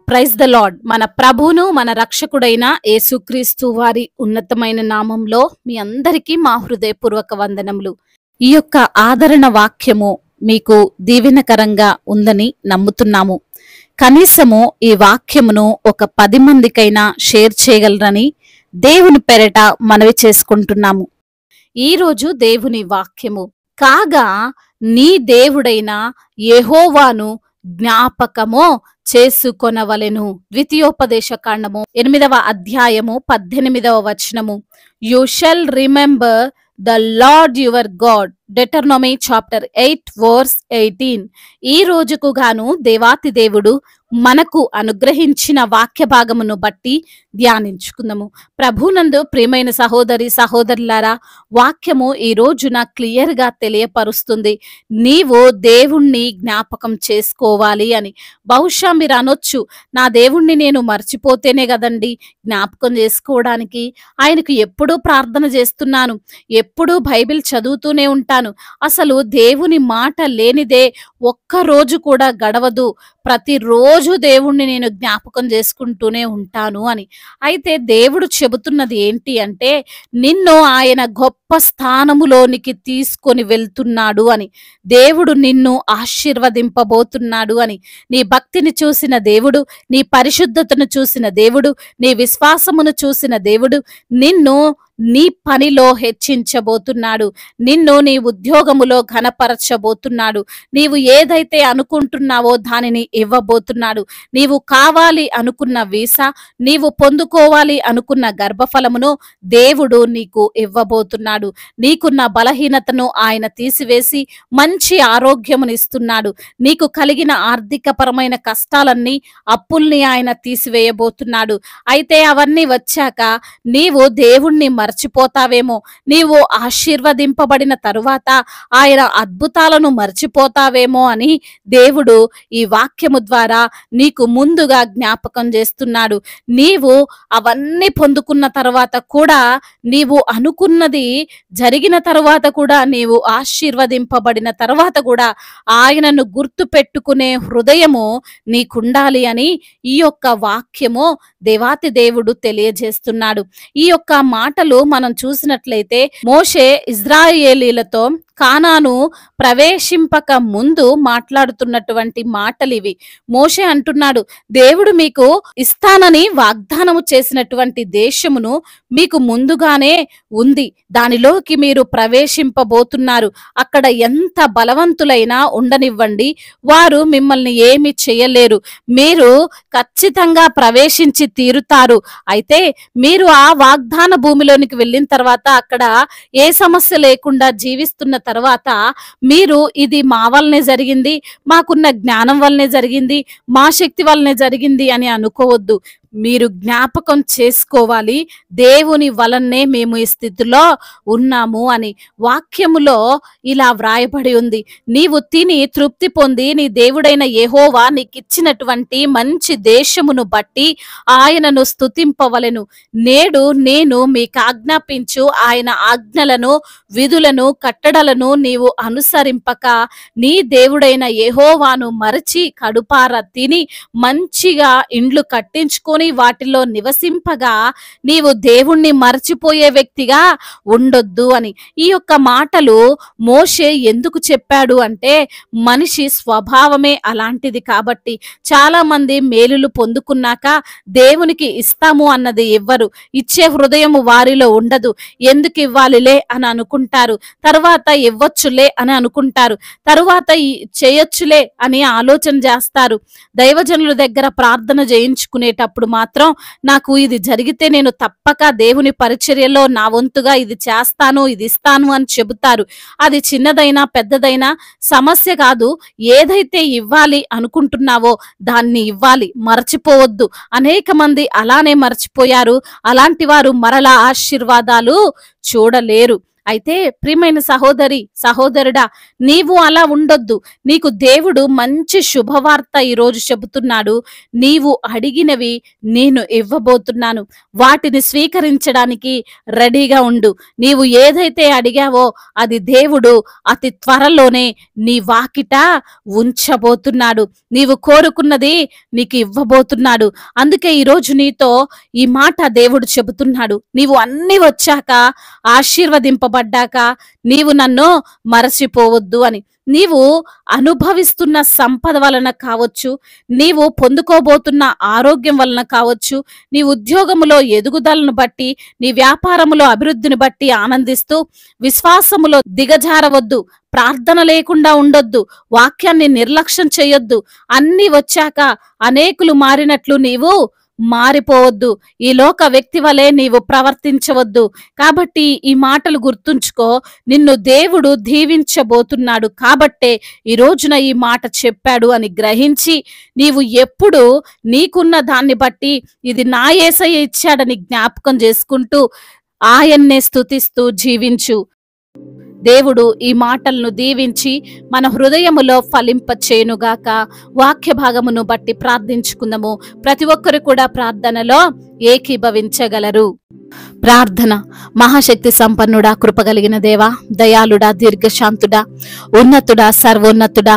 Praise the lord. మన ప్రభువును మన రక్షకుడైన యేసుక్రీస్తు వారి ఉన్నతమైన నామంలో మీ అందరికీ మా హృదయపూర్వక వందనములు. ఈ యొక్క ఆదరణ వాక్యము మీకు దీవెనకరంగా ఉందని నమ్ముతున్నాము. కనీసము ఈ వాక్యమును ఒక 10 మందికైనా షేర్ చేయగలరని దేవుని పెరట మనవి చేసుకుంటున్నాము. ఈరోజు దేవుని వాక్యము కాగా నీ దేవుడైన యెహోవాను జ్ఞాపకము చేసుకొనవలెను. ద్వితీయోపదేశ కాండము 8వ అధ్యాయము 18వ వచనము. You shall remember the lord your god. Deuteronomy chapter 8 verse 18. ఈ రోజుకు గాను దేవాతి దేవుడు మనకు అనుగ్రహించిన వాక్య భాగమును బట్టి ధ్యానించుకుందాము. ప్రభునందు ప్రియమైన సహోదరి సహోదరులారా, వాక్యము ఈ రోజున క్లియర్ గా తెలియపరుస్తుంది, నీవు దేవుణ్ణి జ్ఞాపకం చేసుకోవాలి అని. బహుశా మీరు అనొచ్చు, నా దేవుణ్ణి నేను మర్చిపోతేనే కదండి జ్ఞాపకం చేసుకోవడానికి. ఆయనకు ఎప్పుడూ ప్రార్థన చేస్తున్నాను, ఎప్పుడూ బైబిల్ చదువుతూనే ఉంటాను, అసలు దేవుని మాట లేనిదే ఒక్కరోజు కూడా గడవదు, ప్రతిరోజు దేవుణ్ణి నేను జ్ఞాపకం చేసుకుంటూనే ఉంటాను అని. అయితే దేవుడు చెబుతున్నది ఏంటి అంటే, నిన్ను ఆయన గొప్ప స్థానములోనికి తీసుకొని వెళ్తున్నాడు అని. దేవుడు నిన్ను ఆశీర్వదింపబోతున్నాడు అని. నీ భక్తిని చూసిన దేవుడు, నీ పరిశుద్ధతను చూసిన దేవుడు, నీ విశ్వాసమును చూసిన దేవుడు నిన్ను నీ పనిలో హెచ్చించబోతున్నాడు, నిన్ను నీ ఉద్యోగములో ఘనపరచబోతున్నాడు. నీవు ఏదైతే అనుకుంటున్నావో దానిని ఇవ్వబోతున్నాడు. నీవు కావాలి అనుకున్న వీసా, నీవు పొందుకోవాలి అనుకున్న గర్భఫలమును దేవుడు నీకు ఇవ్వబోతున్నాడు. నీకున్న బలహీనతను ఆయన తీసివేసి మంచి ఆరోగ్యమునిస్తున్నాడు. నీకు కలిగిన ఆర్థికపరమైన కష్టాలన్నీ, అప్పుల్ని ఆయన తీసివేయబోతున్నాడు. అయితే అవన్నీ వచ్చాక నీవు దేవుణ్ణి మర్చిపోతావేమో, నీవు ఆశీర్వదింపబడిన తరువాత ఆయన అద్భుతాలను మర్చిపోతావేమో అని దేవుడు ఈ వాక్యము ద్వారా నీకు ముందుగా జ్ఞాపకం చేస్తున్నాడు. నీవు అవన్నీ పొందుకున్న తర్వాత కూడా, నీవు అనుకున్నది జరిగిన తర్వాత కూడా, నీవు ఆశీర్వదింపబడిన తర్వాత కూడా ఆయనను గుర్తు పెట్టుకునే హృదయము నీకుండాలి అని ఈ యొక్క వాక్యము దేవాతి దేవుడు తెలియజేస్తున్నాడు. ఈ యొక్క మాటలు మనం చూసినట్లయితే, మోషే ఇజ్రాయేలీలతో కానాను ప్రవేశింపక ముందు మాట్లాడుతున్నటువంటి మాటలు ఇవి. మోషే అంటున్నాడు, దేవుడు మీకు ఇస్తానని వాగ్దానము చేసినటువంటి దేశమును మీకు ముందుగానే ఉంది, దానిలోకి మీరు ప్రవేశింపబోతున్నారు. అక్కడ ఎంత బలవంతులైనా ఉండనివ్వండి, వారు మిమ్మల్ని ఏమి చేయలేరు, మీరు ఖచ్చితంగా ప్రవేశించి తీరుతారు. అయితే మీరు ఆ వాగ్దాన భూమిలోనికి వెళ్ళిన తర్వాత అక్కడ ఏ సమస్య లేకుండా జీవిస్తున్న తర్వాత మీరు ఇది మా వల్లనే జరిగింది, మాకున్న జ్ఞానం వల్లనే జరిగింది, మా శక్తి వల్లనే జరిగింది అని అనుకోవద్దు. మీరు జ్ఞాపకం చేసుకోవాలి, దేవుని వలనే మేము ఈ స్థితిలో ఉన్నాము అని. వాక్యములో ఇలా వ్రాయబడి ఉంది, నీవు తిని తృప్తి పొంది నీ దేవుడైన యెహోవా నీకిచ్చినటువంటి మంచి దేశమును బట్టి ఆయనను స్తుతింపవలెను. నేడు నేను మీకు ఆజ్ఞాపించు ఆయన ఆజ్ఞలను, విధులను, కట్టడలను నీవు అనుసరింపక నీ దేవుడైన యెహోవాను మరచి కడుపార తిని మంచిగా ఇండ్లు కట్టించుకొని వాటిలో నివసింపగా నీవు దేవుణ్ణి మర్చిపోయే వ్యక్తిగా ఉండొద్దు అని. ఈ యొక్క మాటలు మోషే ఎందుకు చెప్పాడు అంటే, మనిషి స్వభావమే అలాంటిది కాబట్టి. చాలా మంది మేలులు పొందుకున్నాక దేవునికి ఇస్తాము అన్నది ఇవ్వరు, ఇచ్చే హృదయము వారిలో ఉండదు. ఎందుకు ఇవ్వాలిలే అని అనుకుంటారు, తర్వాత ఇవ్వచ్చులే అని అనుకుంటారు, తరువాత చేయొచ్చులే అని ఆలోచన చేస్తారు. దైవజనుల దగ్గర ప్రార్థన చేయించుకునేటప్పుడు మాత్రం, నాకు ఇది జరిగితే నేను తప్పక దేవుని పరిచర్యలో నా వంతుగా ఇది చేస్తాను, ఇది ఇస్తాను అని చెబుతారు. అది చిన్నదైనా పెద్దదైనా సమస్య కాదు, ఏదైతే ఇవ్వాలి అనుకుంటున్నావో దాన్ని ఇవ్వాలి, మర్చిపోవద్దు. అనేక మంది అలానే మర్చిపోయారు. అలాంటి వారు మరలా ఆశీర్వాదాలు చూడలేరు. అయితే ప్రియమైన సహోదరి సహోదరుడా, నీవు అలా ఉండొద్దు. నీకు దేవుడు మంచి శుభవార్త ఈరోజు చెబుతున్నాడు. నీవు అడిగినవి నేను ఇవ్వబోతున్నాను, వాటిని స్వీకరించడానికి రెడీగా ఉండు. నీవు ఏదైతే అడిగావో అది దేవుడు అతి త్వరలోనే నీ వాకిట ఉంచబోతున్నాడు. నీవు కోరుకున్నది నీకు ఇవ్వబోతున్నాడు. అందుకే ఈరోజు నీతో ఈ మాట దేవుడు చెబుతున్నాడు. నీవు అన్ని వచ్చాక, ఆశీర్వదింపబడ్డాక నీవు నన్ను మరచిపోవద్దు అని. నీవు అనుభవిస్తున్న సంపద వలన కావచ్చు, నీవు పొందుకోబోతున్న ఆరోగ్యం వలన కావచ్చు, నీ ఉద్యోగములో ఎదుగుదలను బట్టి, నీ వ్యాపారములో అభివృద్ధిని బట్టి ఆనందిస్తూ విశ్వాసములో దిగజారవద్దు. ప్రార్థన లేకుండా ఉండొద్దు. వాక్యాన్ని నిర్లక్ష్యం చేయొద్దు. అన్ని వచ్చాక అనేకులు మారినట్లు నీవు మారిపోవద్దు. ఈ లోక వ్యక్తి వలె నీవు ప్రవర్తించవద్దు. కాబట్టి ఈ మాటలు గుర్తుంచుకో. నిన్ను దేవుడు దీవించబోతున్నాడు కాబట్టే ఈ రోజున ఈ మాట చెప్పాడు అని గ్రహించి నీవు ఎప్పుడు నీకున్న దాన్ని బట్టి ఇది నా యేసయ్య ఇచ్చాడని జ్ఞాపకం చేసుకుంటూ ఆయన్నే స్తుతిస్తూ జీవించు. దేవుడు ఈ మాటలను దీవించి మన హృదయములో ఫలింపచేయునుగాక. వాక్య భాగమును బట్టి ప్రార్థించుకుందాము. ప్రతి ఒక్కరు కూడా ప్రార్థనలో ఏకీభవించగలరు. ప్రార్థన. మహాశక్తి సంపన్నుడా, కృపగలిగిన దేవా, దయాళుడా, దీర్ఘశాంతుడా, ఉన్నతుడా, సర్వోన్నతుడా,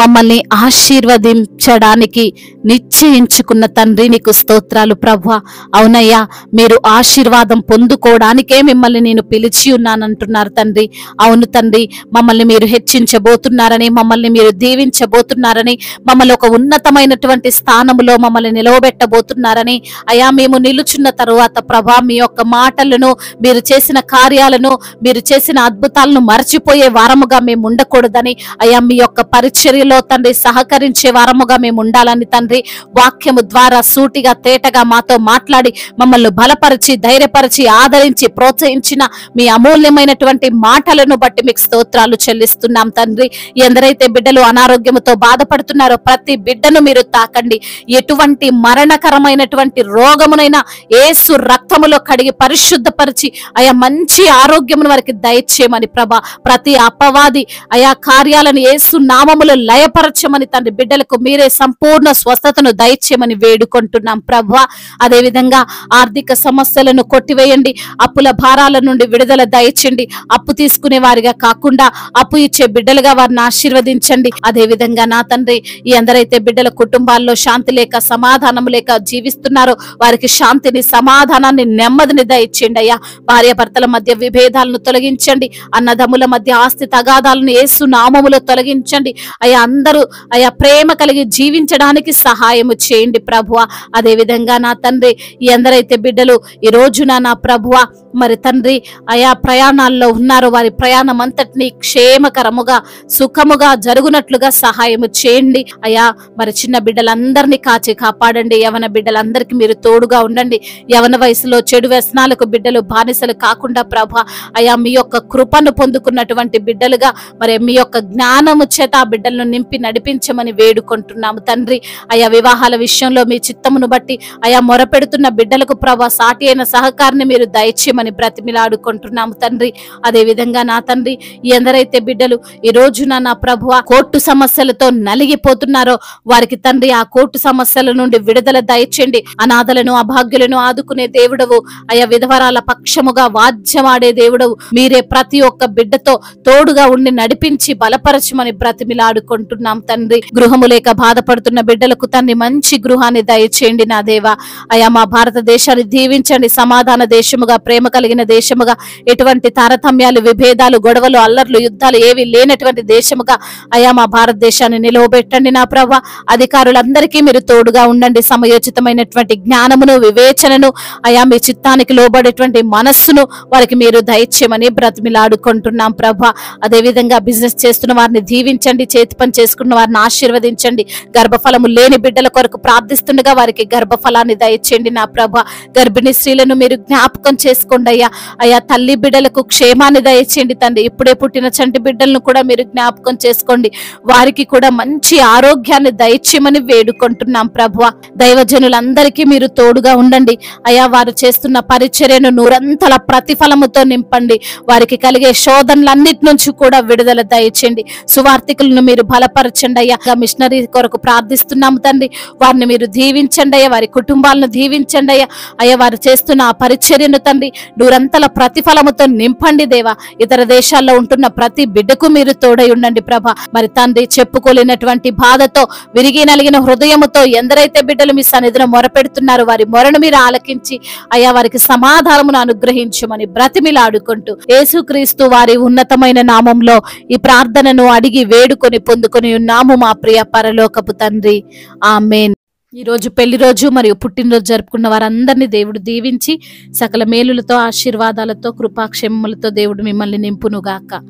మమ్మల్ని ఆశీర్వదించడానికి నిశ్చయించుకున్న తండ్రి నీకు స్తోత్రాలు ప్రభువా. అవునయ్యా, మీరు ఆశీర్వాదం పొందుకోవడానికే మిమ్మల్ని నేను పిలిచి ఉన్నానంటున్నారు తండ్రి. అవును తండ్రి, మమ్మల్ని మీరు హెచ్చించబోతున్నారని, మమ్మల్ని మీరు దీవించబోతున్నారని, మమ్మల్ని ఒక ఉన్నతమైనటువంటి స్థానములో మమ్మల్ని నిలవబెట్టబోతున్నారని అయ్యా, మేము నిలుచున్న తరువాత ప్రభా మీ యొక్క మాటలను, మీరు చేసిన కార్యాలను, మీరు చేసిన అద్భుతాలను మర్చిపోయే వారముగా మేము ఉండకూడదని అయ్యా, మీ యొక్క పరిచర్యలో తండ్రి సహకరించే వారముగా మేము ఉండాలని తండ్రి, వాక్యము ద్వారా సూటిగా తేటగా మాతో మాట్లాడి మమ్మల్ని బలపరిచి, ధైర్యపరిచి, ఆదరించి, ప్రోత్సహించిన మీ అమూల్యమైనటువంటి మాటలను బట్టి మీకు స్తోత్రాలు చెల్లిస్తున్నాం తండ్రి. ఎందరైతే బిడ్డలు అనారోగ్యముతో బాధపడుతున్నారో ప్రతి బిడ్డను మీరు తాకండి. ఎటువంటి మరణకరమైనటువంటి రోగమునైనా యేసు రక్తములో కడిగి పరిశుద్ధపరిచి అయా మంచి ఆరోగ్యమును వారికి దయచేయమని ప్రభా, ప్రతి అపవాది అయా కార్యాలను యేసు నామములో లయపరచమని తండ్రి, బిడ్డలకు మీరే సంపూర్ణ స్వస్థతను దయచేయమని వేడుకుంటున్నాం ప్రభా. అదే విధంగా ఆర్థిక సమస్యలను కొట్టివేయండి. అప్పుల భారాల నుండి విడుదల దయచేయండి. అప్పు తీసుకునే వారిగా కాకుండా అప్పు ఇచ్చే బిడ్డలుగా వారిని ఆశీర్వదించండి. అదే విధంగా నా తండ్రి, ఈ అందరైతే బిడ్డల కుటుంబాల్లో శాంతి లేక, సమాధానం లేక జీవిస్తున్నారో వారికి శాంతిని, సమాధానాన్ని, నెమ్మదిని దయచేయండి అయ్యా. భార్యాభర్తల మధ్య విభేదాలను తొలగించండి. అన్నదమ్ముల మధ్య ఆస్తి తగాదాలను యేసు నామములో తొలగించండి అయ్యా. అందరూ అయ్యా ప్రేమ కలిగి జీవించడానికి సహాయము చేయండి ప్రభువా. అదే విధంగా నా తండ్రి, ఈ అందరైతే బిడ్డలు ఈ రోజున నా ప్రభువా మరి తండ్రి అయా ప్రయాణాల్లో ఉన్నారో వారి ప్రయాణం అంతటిని క్షేమకరముగా, సుఖముగా జరుగునట్లుగా సహాయము చేయండి అయా. మరి చిన్న బిడ్డలందరినీ కాచి కాపాడండి. యవన బిడ్డలందరికీ మీరు తోడుగా ఉండండి. యవన వయసులో చెడు వ్యసనాలకు బిడ్డలు బానిసలు కాకుండా ప్రభా అయా, మీ యొక్క కృపను పొందుకున్నటువంటి బిడ్డలుగా మరి మీ యొక్క జ్ఞానము చేత ఆ బిడ్డలను నింపి నడిపించమని వేడుకుంటున్నాము తండ్రి. అయా వివాహాల విషయంలో మీ చిత్తమును బట్టి అయా మొరపెడుతున్న బిడ్డలకు ప్రభా సాటి అయిన సహకారాన్ని మీరు దయచేయమని బ్రతిమిలాడుకుంటున్నాము తండ్రి. అదే విధంగా నా తండ్రి, ఎందరైతే బిడ్డలు ఈ రోజున నా ప్రభువా కోర్టు సమస్యలతో నలిగిపోతున్నారో వారికి తండ్రి ఆ కోర్టు సమస్యల నుండి విడుదల దయచేయండి. అనాథలను, అభాగ్యులను ఆదుకునే దేవుడవు అయా, విధవరాల పక్షముగా వాద్యమాడే దేవుడవు మీరే. ప్రతి ఒక్క బిడ్డతో తోడుగా ఉండి నడిపించి బలపరచమని బ్రతిమిలాడుకుంటున్నాం తండ్రి. గృహము లేక బాధపడుతున్న బిడ్డలకు తండ్రి మంచి గృహాన్ని దయచేయండి నా దేవా. అయా మా భారతదేశాన్ని దీవించండి. సమాధాన దేశముగా, ప్రేమ కలిగిన దేశముగా, ఎటువంటి తారతమ్యాలు, విభేదాలు, గొడవలు, అల్లర్లు, యుద్ధాలు ఏవి లేనటువంటి దేశముగా అయా మా భారతదేశాన్ని నిలవబెట్టండి నా ప్రభా. అధికారులందరికీ మీరు తోడుగా ఉండండి. సమయోచితమైనటువంటి జ్ఞానమును, వివేచనను అయా మీ చిత్తానికి లోబడేటువంటి మనస్సును వారికి మీరు దయచేయమని బ్రతిమిలాడుకుంటున్నాం ప్రభా. అదే విధంగా బిజినెస్ చేస్తున్న వారిని దీవించండి. చేతి పని చేసుకున్న వారిని ఆశీర్వదించండి. గర్భఫలము లేని బిడ్డల కొరకు ప్రార్థిస్తుండగా వారికి గర్భఫలాన్ని దయచేయండి నా ప్రభా. గర్భిణీ స్త్రీలను మీరు జ్ఞాపకం చేసుకోండి అయ్యా. అయా తల్లి బిడ్డలకు క్షేమాన్ని దయచేయండి తండ్రి. ఇప్పుడే పుట్టిన చంటి బిడ్డలను కూడా మీరు జ్ఞాపకం చేసుకోండి. వారికి కూడా మంచి ఆరోగ్యాన్ని దయచేయమని వేడుకుంటున్నాం ప్రభువా. దైవజనులందరికీ మీరు తోడుగా ఉండండి అయా. వారు చేస్తున్న పరిచర్యను నూరంతల ప్రతిఫలముతో నింపండి. వారికి కలిగే శోధనలన్నిటి నుంచి కూడా విడుదల దయచేయండి. సువార్థికులను మీరు బలపరచండి అయ్యా. మిషనరీ కొరకు ప్రార్థిస్తున్నాము తండ్రి. వారిని మీరు దీవించండి అయ్యా, వారి కుటుంబాలను దీవించండి అయ్యా. అయ్యా వారు చేస్తున్న ఆ పరిచర్యను తండ్రి నూరంతల ప్రతిఫలముతో నింపండి దేవా. ఇతర దేశాల్లో ఉంటున్న ప్రతి బిడ్డకు మీరు తోడై ఉండండి ప్రభా. మరి తండ్రి చెప్పుకోలేనటువంటి బాధతో విరిగి నలిగిన హృదయముతో ఎందరైతే బిడ్డలు మీ సన్నిధిలో మొరపెడుతున్నారు వారి మొరను మీరు ఆలకించి అయ్యా వారికి సమాధానమును అనుగ్రహించమని బ్రతిమిలాడుకుంటూ యేసుక్రీస్తు వారి ఉన్నతమైన నామంలో ఈ ప్రార్థనను అడిగి వేడుకొని పొందుకొని ఉన్నాము మా ప్రియ పరలోకపు తండ్రి. ఆమేన్. ఈ రోజు పెళ్లి రోజు మరియు పుట్టినరోజు జరుపుకున్న వారందరినీ దేవుడు దీవించి సకల మేలులతో ఆశీర్వాదాలతో కృపాక్షేమములతో దేవుడు మిమ్మల్ని నింపునుగాక.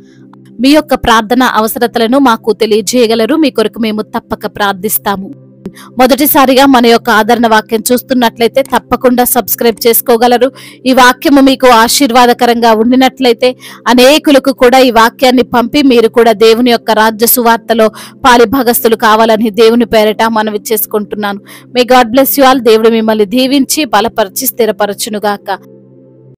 మీ యొక్క ప్రార్థన అవసరతలను మాకు తెలియజేయగలరు. మీ కొరకు మేము తప్పక ప్రార్థిస్తాము. మొదటిసారిగా మన యొక్క ఆదరణ వాక్యం చూస్తున్నట్లయితే తప్పకుండా సబ్స్క్రైబ్ చేసుకోగలరు. ఈ వాక్యము మీకు ఆశీర్వాదకరంగా ఉండినట్లయితే అనేకులకు కూడా ఈ వాక్యాన్ని పంపి మీరు కూడా దేవుని యొక్క రాజ్య సువార్తలో పాలిభాగస్తులు కావాలని దేవుని పేరట మనవి చేసుకుంటున్నాను. May God bless you all. దేవుడు మిమ్మల్ని దీవించి బలపరిచి స్థిరపరచునుగాక.